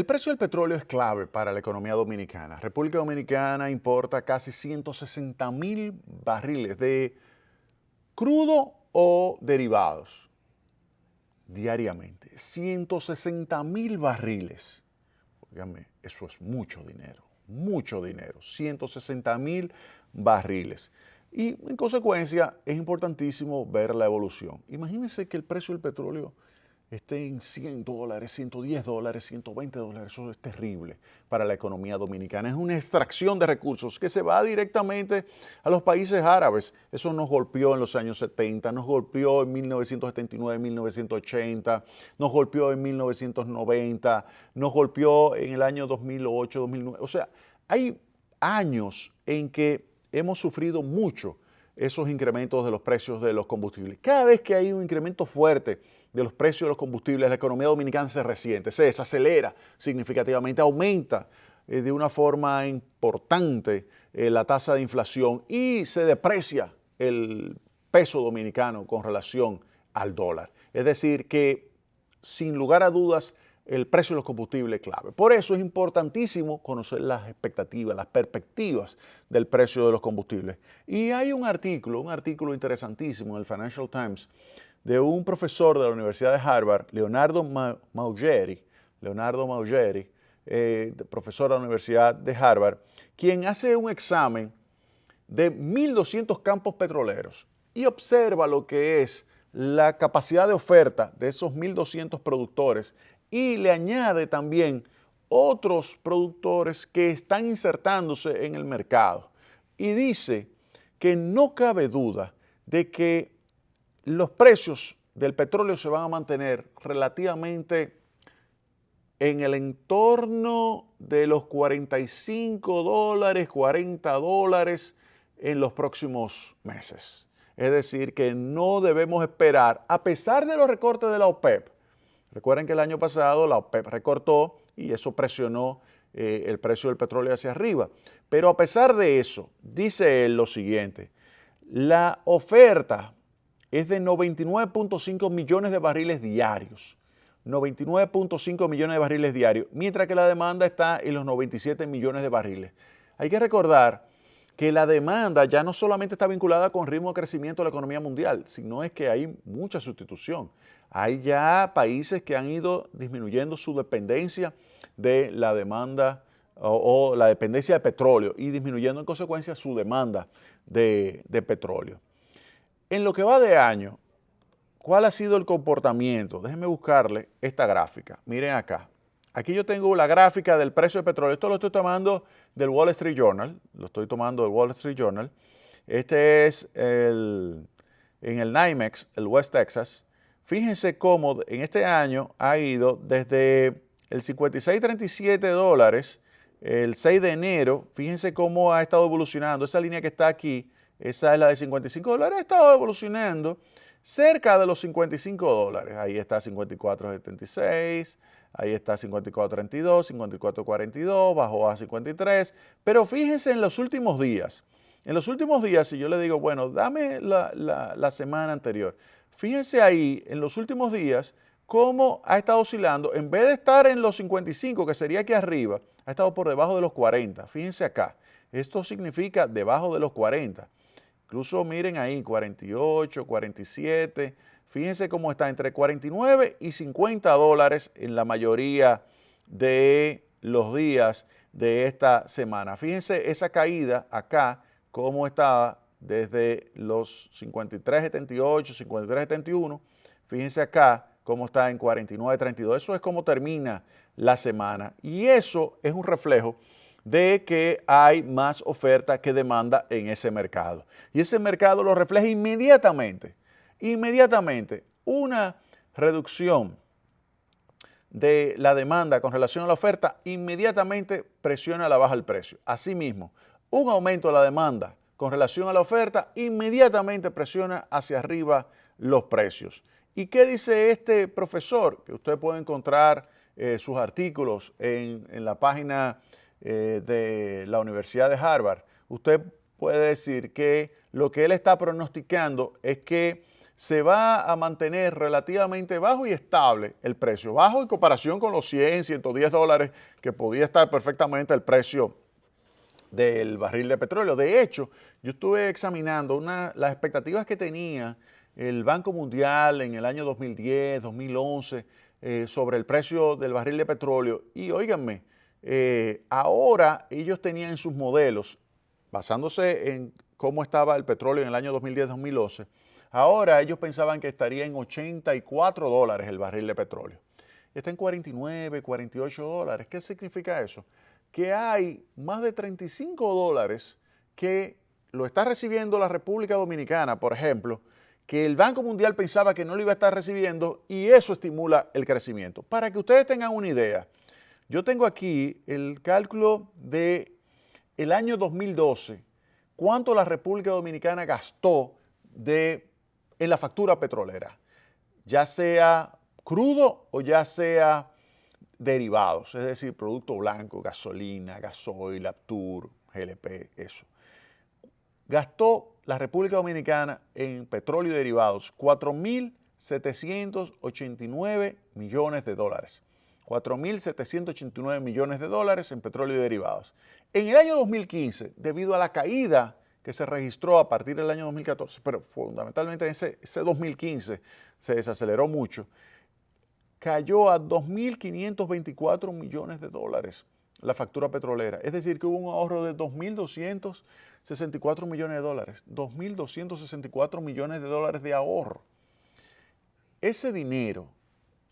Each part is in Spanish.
El precio del petróleo es clave para la economía dominicana. República Dominicana importa casi 160.000 barriles de crudo o derivados diariamente. 160.000 barriles. Óigame, eso es mucho dinero, mucho dinero. 160.000 barriles. Y en consecuencia es importantísimo ver la evolución. Imagínense que el precio del petróleo esté en $100, $110, $120, eso es terrible para la economía dominicana. Es una extracción de recursos que se va directamente a los países árabes. Eso nos golpeó en los años 70, nos golpeó en 1979, 1980, nos golpeó en 1990, nos golpeó en el año 2008, 2009. O sea, hay años en que hemos sufrido mucho esos incrementos de los precios de los combustibles. Cada vez que hay un incremento fuerte de los precios de los combustibles, la economía dominicana se resiente, se desacelera significativamente, aumenta de una forma importante la tasa de inflación y se deprecia el peso dominicano con relación al dólar. Es decir, que sin lugar a dudas el precio de los combustibles es clave. Por eso es importantísimo conocer las expectativas, las perspectivas del precio de los combustibles. Y hay un artículo interesantísimo en el Financial Times de un profesor de la Universidad de Harvard, Leonardo Maugeri, profesor de la Universidad de Harvard, quien hace un examen de 1.200 campos petroleros y observa lo que es la capacidad de oferta de esos 1.200 productores y le añade también otros productores que están insertándose en el mercado. Y dice que no cabe duda de que los precios del petróleo se van a mantener relativamente en el entorno de los $45, $40 en los próximos meses. Es decir, que no debemos esperar, a pesar de los recortes de la OPEP. Recuerden que el año pasado la OPEP recortó y eso presionó el precio del petróleo hacia arriba. Pero a pesar de eso, dice él lo siguiente: la oferta es de 99.5 millones de barriles diarios. 99.5 millones de barriles diarios, mientras que la demanda está en los 97 millones de barriles. Hay que recordar que la demanda ya no solamente está vinculada con ritmo de crecimiento de la economía mundial, sino es que hay mucha sustitución. Hay ya países que han ido disminuyendo su dependencia de la demanda o la dependencia de petróleo y disminuyendo en consecuencia su demanda de petróleo. En lo que va de año, ¿cuál ha sido el comportamiento? Déjenme buscarle esta gráfica. Miren acá. Aquí yo tengo la gráfica del precio del petróleo. Esto lo estoy tomando del Wall Street Journal. Este es en el NYMEX, el West Texas. Fíjense cómo en este año ha ido desde el $56.37 el 6 de enero. Fíjense cómo ha estado evolucionando. Esa línea que está aquí, esa es la de $55, ha estado evolucionando cerca de los $55. Ahí está $54.76, ahí está $54.32, $54.42, bajó a 53. Pero fíjense en los últimos días. En los últimos días, si yo le digo, bueno, dame la semana anterior. Fíjense ahí, en los últimos días, cómo ha estado oscilando. En vez de estar en los 55, que sería aquí arriba, ha estado por debajo de los 40. Fíjense acá. Esto significa debajo de los 40. Incluso miren ahí, 48, 47. Fíjense cómo está entre 49 y $50 en la mayoría de los días de esta semana. Fíjense esa caída acá, cómo estaba desde los 53.78, 53.71. Fíjense acá cómo está en 49.32. Eso es cómo termina la semana. Y eso es un reflejo de que hay más oferta que demanda en ese mercado. Y ese mercado lo refleja inmediatamente. Una reducción de la demanda con relación a la oferta inmediatamente presiona a la baja el precio. Asimismo, un aumento de la demanda con relación a la oferta inmediatamente presiona hacia arriba los precios. ¿Y qué dice este profesor? Que usted puede encontrar sus artículos en la página de la Universidad de Harvard. Usted puede decir que lo que él está pronosticando es que se va a mantener relativamente bajo y estable el precio. Bajo en comparación con los 100, 110 dólares que podía estar perfectamente el precio del barril de petróleo. De hecho, yo estuve examinando las expectativas que tenía el Banco Mundial en el año 2010, 2011, sobre el precio del barril de petróleo. Y óiganme, ahora ellos tenían en sus modelos, basándose en cómo estaba el petróleo en el año 2010-2011, ahora ellos pensaban que estaría en 84 dólares el barril de petróleo. Está en 49, 48 dólares. ¿Qué significa eso? Que hay más de 35 dólares que lo está recibiendo la República Dominicana, por ejemplo, que el Banco Mundial pensaba que no lo iba a estar recibiendo y eso estimula el crecimiento. Para que ustedes tengan una idea, yo tengo aquí el cálculo del año 2012, cuánto la República Dominicana gastó en la factura petrolera, ya sea crudo o ya sea derivados, es decir, producto blanco, gasolina, gasoil, Aptur, GLP, eso. Gastó la República Dominicana en petróleo y derivados 4.789 millones de dólares. 4.789 millones de dólares en petróleo y derivados. En el año 2015, debido a la caída que se registró a partir del año 2014, pero fundamentalmente en ese 2015 se desaceleró mucho, cayó a 2.524 millones de dólares la factura petrolera. Es decir, que hubo un ahorro de 2.264 millones de dólares. 2.264 millones de dólares de ahorro. Ese dinero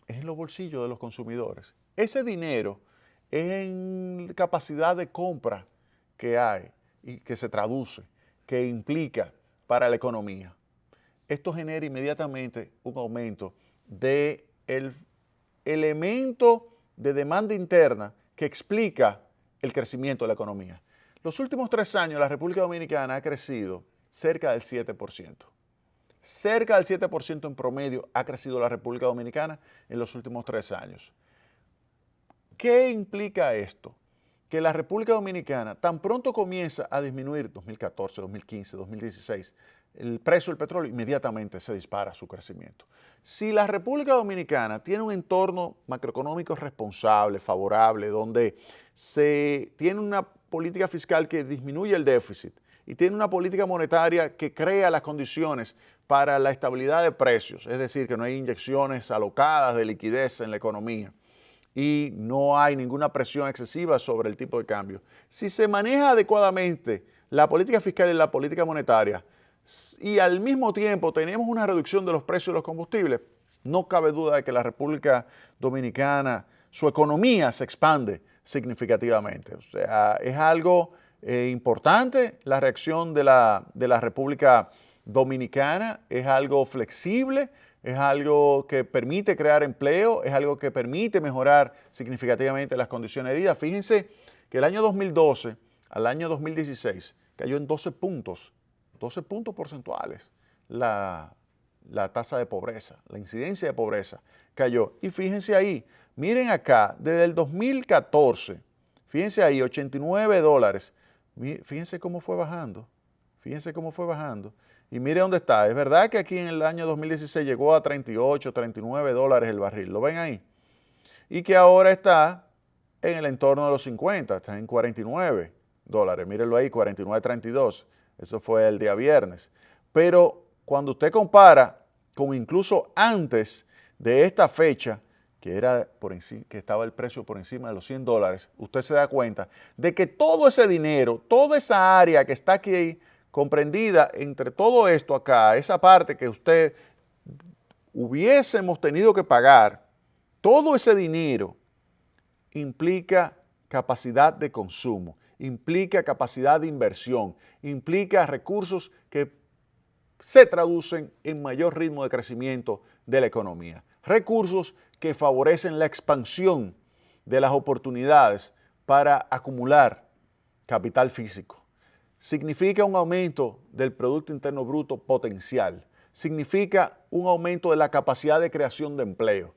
es en los bolsillos de los consumidores. Ese dinero es en capacidad de compra que hay y que se traduce, que implica para la economía. Esto genera inmediatamente un aumento del elemento de demanda interna que explica el crecimiento de la economía. Los últimos 3 años la República Dominicana ha crecido cerca del 7%. Cerca del 7% en promedio ha crecido la República Dominicana en los últimos 3 años. ¿Qué implica esto? Que la República Dominicana tan pronto comienza a disminuir 2014, 2015, 2016, el precio del petróleo, inmediatamente se dispara su crecimiento. Si la República Dominicana tiene un entorno macroeconómico responsable, favorable, donde se tiene una política fiscal que disminuye el déficit y tiene una política monetaria que crea las condiciones para la estabilidad de precios, es decir, que no hay inyecciones alocadas de liquidez en la economía y no hay ninguna presión excesiva sobre el tipo de cambio. Si se maneja adecuadamente la política fiscal y la política monetaria, y al mismo tiempo tenemos una reducción de los precios de los combustibles, no cabe duda de que la República Dominicana, su economía se expande significativamente. O sea, es algo importante la reacción de la República Dominicana, es algo flexible, es algo que permite crear empleo, es algo que permite mejorar significativamente las condiciones de vida. Fíjense que el año 2012 al año 2016 cayó en 12 puntos porcentuales la tasa de pobreza, la incidencia de pobreza cayó. Y fíjense ahí, miren acá, desde el 2014, fíjense ahí, 89 dólares, fíjense cómo fue bajando, y mire dónde está. Es verdad que aquí en el año 2016 llegó a 38, 39 dólares el barril, ¿lo ven ahí? Y que ahora está en el entorno de los 50, está en 49 dólares, mírenlo ahí, 49.32. Eso fue el día viernes. Pero cuando usted compara con incluso antes de esta fecha, que estaba el precio por encima de los 100 dólares, usted se da cuenta de que todo ese dinero, toda esa área que está aquí comprendida entre todo esto acá, esa parte que usted hubiésemos tenido que pagar, todo ese dinero implica capacidad de consumo, implica capacidad de inversión, implica recursos que se traducen en mayor ritmo de crecimiento de la economía. Recursos que favorecen la expansión de las oportunidades para acumular capital físico. Significa un aumento del Producto Interno Bruto potencial. Significa un aumento de la capacidad de creación de empleo.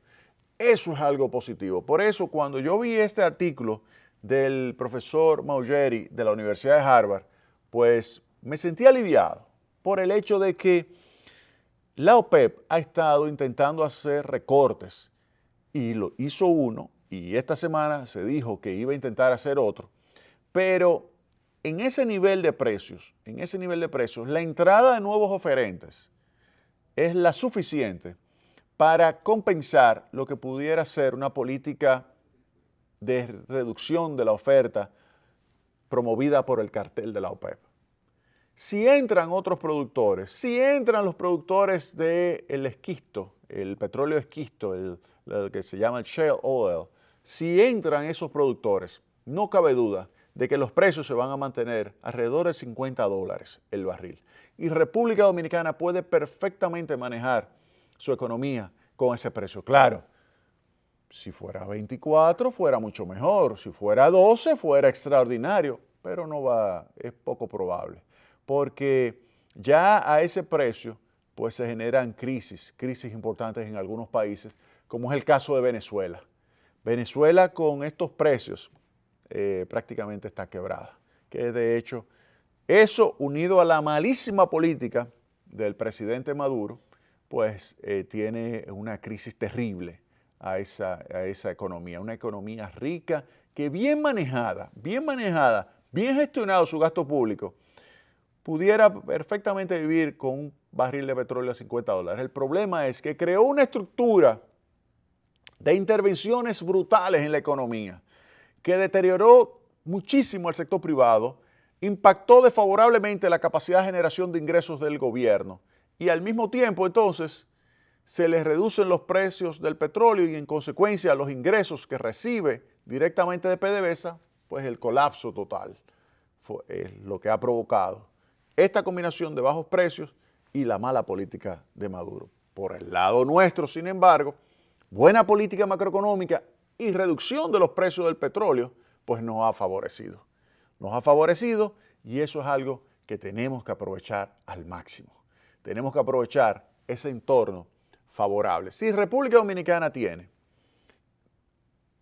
Eso es algo positivo. Por eso, cuando yo vi este artículo del profesor Maugery de la Universidad de Harvard, pues me sentí aliviado por el hecho de que La OPEP ha estado intentando hacer recortes y lo hizo uno, y esta semana se dijo que iba a intentar hacer otro, pero en ese nivel de precios, la entrada de nuevos oferentes es la suficiente para compensar lo que pudiera ser una política de reducción de la oferta promovida por el cartel de la OPEP. Si entran otros productores, si entran los productores del esquisto, el petróleo esquisto, el que se llama el shale oil, si entran esos productores, no cabe duda de que los precios se van a mantener alrededor de $50 el barril. Y República Dominicana puede perfectamente manejar su economía con ese precio. Claro, si fuera 24 fuera mucho mejor, si fuera 12 fuera extraordinario, pero no va, es poco probable, porque ya a ese precio pues se generan crisis importantes en algunos países, como es el caso de Venezuela. Venezuela con estos precios prácticamente está quebrada, que de hecho eso unido a la malísima política del presidente Maduro, pues tiene una crisis terrible a esa economía, una economía rica que bien manejada, bien gestionado su gasto público, pudiera perfectamente vivir con un barril de petróleo a $50. El problema es que creó una estructura de intervenciones brutales en la economía que deterioró muchísimo al sector privado, impactó desfavorablemente la capacidad de generación de ingresos del gobierno y al mismo tiempo entonces se les reducen los precios del petróleo y en consecuencia los ingresos que recibe directamente de PDVSA, pues el colapso total es lo que ha provocado esta combinación de bajos precios y la mala política de Maduro. Por el lado nuestro, sin embargo, buena política macroeconómica y reducción de los precios del petróleo, pues nos ha favorecido. Nos ha favorecido y eso es algo que tenemos que aprovechar al máximo. Tenemos que aprovechar ese entorno favorable. Si República Dominicana tiene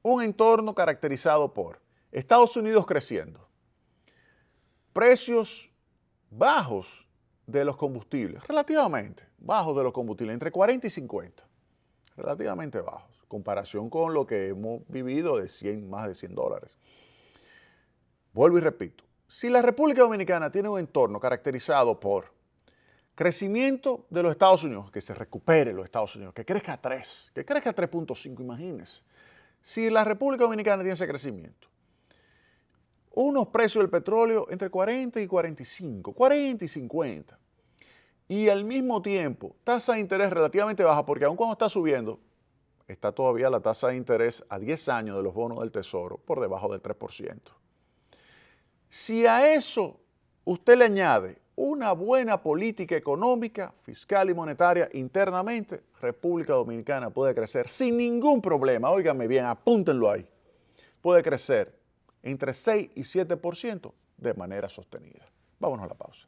un entorno caracterizado por Estados Unidos creciendo, precios bajos de los combustibles, relativamente bajos de los combustibles, entre 40 y 50, relativamente bajos, comparación con lo que hemos vivido de más de $100. Vuelvo y repito, si la República Dominicana tiene un entorno caracterizado por crecimiento de los Estados Unidos, que se recupere los Estados Unidos, que crezca a 3, que crezca a 3.5, imagínense. Si la República Dominicana tiene ese crecimiento, unos precios del petróleo entre 40 y 45, 40 y 50, y al mismo tiempo tasa de interés relativamente baja, porque aun cuando está subiendo, está todavía la tasa de interés a 10 años de los bonos del Tesoro por debajo del 3%. Si a eso usted le añade una buena política económica, fiscal y monetaria internamente, República Dominicana puede crecer sin ningún problema. Óigame bien, apúntenlo ahí. Puede crecer entre 6 y 7% de manera sostenida. Vámonos a la pausa.